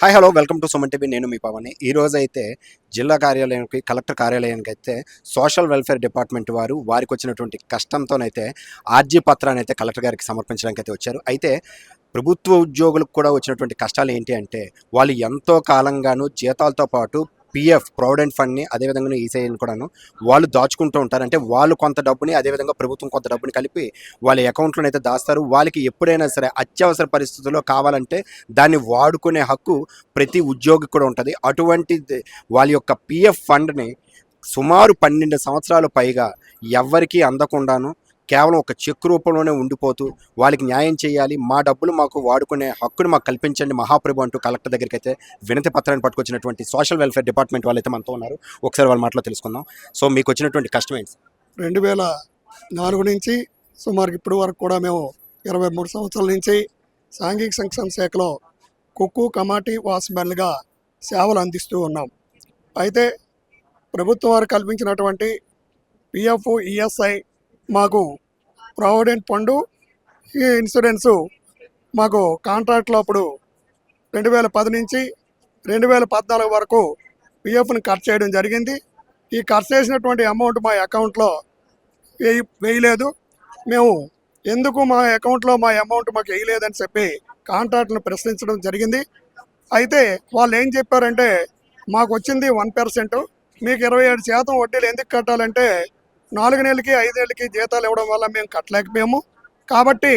Hi hello welcome to Suman TV. నేను మీ పవన్ని. ఈరోజు అయితే జిల్లా కార్యాలయానికి కలెక్టర్ కార్యాలయానికి అయితే సోషల్ వెల్ఫేర్ డిపార్ట్మెంట్ వారికి వచ్చినటువంటి కష్టంతోనైతే ఆర్జీ పత్రాన్ని అయితే కలెక్టర్ గారికి సమర్పించడానికి అయితే వచ్చారు. అయితే ప్రభుత్వ ఉద్యోగులకు కూడా వచ్చినటువంటి కష్టాలు ఏంటి అంటే వాళ్ళు ఎంతో కాలంగాను జీతాలతో పాటు పిఎఫ్ ప్రావిడెంట్ ఫండ్ని అదేవిధంగా ఈసీఐని కూడాను వాళ్ళు దాచుకుంటూ ఉంటారు. అంటే వాళ్ళు కొంత డబ్బుని అదేవిధంగా ప్రభుత్వం కొంత డబ్బుని కలిపి వాళ్ళ అకౌంట్లో అయితే దాస్తారు. వాళ్ళకి ఎప్పుడైనా సరే అత్యవసర పరిస్థితుల్లో కావాలంటే దాన్ని వాడుకునే హక్కు ప్రతి ఉద్యోగికి కూడా ఉంటుంది. అటువంటి వాళ్ళ యొక్క పిఎఫ్ ఫండ్ని సుమారు 12 సంవత్సరాలు పైగా ఎవ్వరికీ అందకుండాను కేవలం ఒక చెక్ రూపంలోనే ఉండిపోతూ వాళ్ళకి న్యాయం చేయాలి, మా డబ్బులు మాకు వాడుకునే హక్కును మాకు కల్పించండి మహాప్రభు అంటూ కలెక్టర్ దగ్గరికి అయితే వినతి పత్రాన్ని పట్టుకొచ్చినటువంటి సోషల్ వెల్ఫేర్ డిపార్ట్మెంట్ వాళ్ళు అయితే మనతో ఉన్నారు. ఒకసారి వాళ్ళ మాటలో తెలుసుకుందాం. సో మీకు వచ్చినటువంటి కష్టం ఏంటి? 2004 నుంచి సుమారు ఇప్పటి వరకు కూడా మేము 23 సంవత్సరాల నుంచి సాంఘిక సంక్షేమ శాఖలో కుక్కు కమాటీ వాచ్మెన్లుగా సేవలు అందిస్తూ ఉన్నాం. అయితే ప్రభుత్వం వారు కల్పించినటువంటి పిఎఫ్ ఈఎస్ఐ మాకు ప్రావిడెంట్ ఫండ్ ఈ ఇన్సూరెన్సు మాకు కాంట్రాక్ట్లో అప్పుడు 2010 నుంచి 2014 వరకు పిఎఫ్ని కట్ చేయడం జరిగింది. ఈ కట్ చేసినటువంటి అమౌంట్ మా అకౌంట్లో వేయలేదు. మేము ఎందుకు మా అకౌంట్లో మా అమౌంట్ మాకు వేయలేదని చెప్పి కాంట్రాక్ట్ను ప్రశ్నించడం జరిగింది. అయితే వాళ్ళు ఏం చెప్పారంటే మాకు వచ్చింది 1%, మీకు 27% వడ్డీలు ఎందుకు కట్టాలంటే 4 నెలలకి 5 నెలలకి జీతాలు ఇవ్వడం వల్ల మేము కట్టలేకపోయాము, కాబట్టి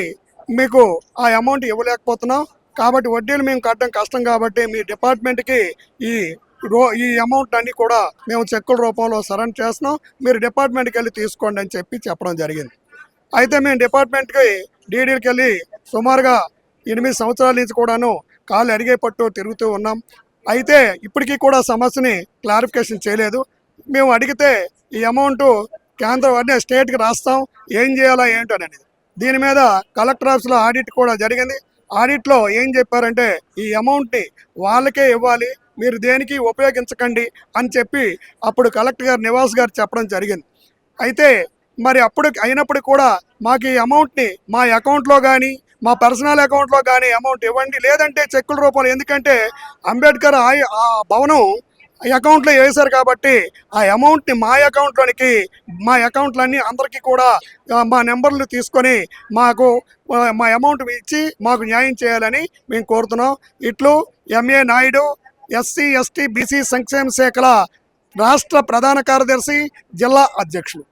మీకు ఆ అమౌంట్ ఇవ్వలేకపోతున్నాం, కాబట్టి వడ్డీలు మేము కట్టడం కష్టం, కాబట్టి మీ డిపార్ట్మెంట్కి ఈ అమౌంట్ అన్నీ కూడా మేము చెక్కుల రూపంలో సరెండర్ చేస్తున్నాం, మీరు డిపార్ట్మెంట్కి వెళ్ళి తీసుకోండి అని చెప్పడం జరిగింది. అయితే మేము డిపార్ట్మెంట్కి డీడీకి వెళ్ళి సుమారుగా 8 సంవత్సరాల నుంచి కూడాను కాళ్ళు అడిగే పట్టు తిరుగుతూ ఉన్నాం. అయితే ఇప్పటికీ కూడా సమస్యని క్లారిఫికేషన్ చేయలేదు. మేము అడిగితే ఈ అమౌంట్ కేంద్రం అన్నీ స్టేట్కి రాస్తాం, ఏం చేయాలా ఏంటనేది. దీని మీద కలెక్టర్ ఆఫీస్లో ఆడిట్ కూడా జరిగింది. ఆడిట్లో ఏం చెప్పారంటే ఈ అమౌంట్ని వాళ్ళకే ఇవ్వాలి, మీరు దేనికి ఉపయోగించకండి అని చెప్పి అప్పుడు కలెక్టర్ గారు నివాస్ గారు చెప్పడం జరిగింది. అయితే మరి అప్పుడు అయినప్పుడు కూడా మాకు ఈ అమౌంట్ని మా అకౌంట్లో కానీ మా పర్సనల్ అకౌంట్లో కానీ అమౌంట్ ఇవ్వండి, లేదంటే చెక్కుల రూపంలో, ఎందుకంటే అంబేద్కర్ ఆ భవనం అకౌంట్లో వేశారు కాబట్టి ఆ అమౌంట్ని మా అకౌంట్లోనికి మా అకౌంట్లన్నీ అందరికీ కూడా మా నెంబర్లు తీసుకొని మాకు మా అమౌంట్ ఇచ్చి మాకు న్యాయం చేయాలని మేము కోరుతున్నాం. ఇట్లు MA Naidu, SC ST BC సంక్షేమ శాఖల రాష్ట్ర ప్రధాన కార్యదర్శి, జిల్లా అధ్యక్షులు.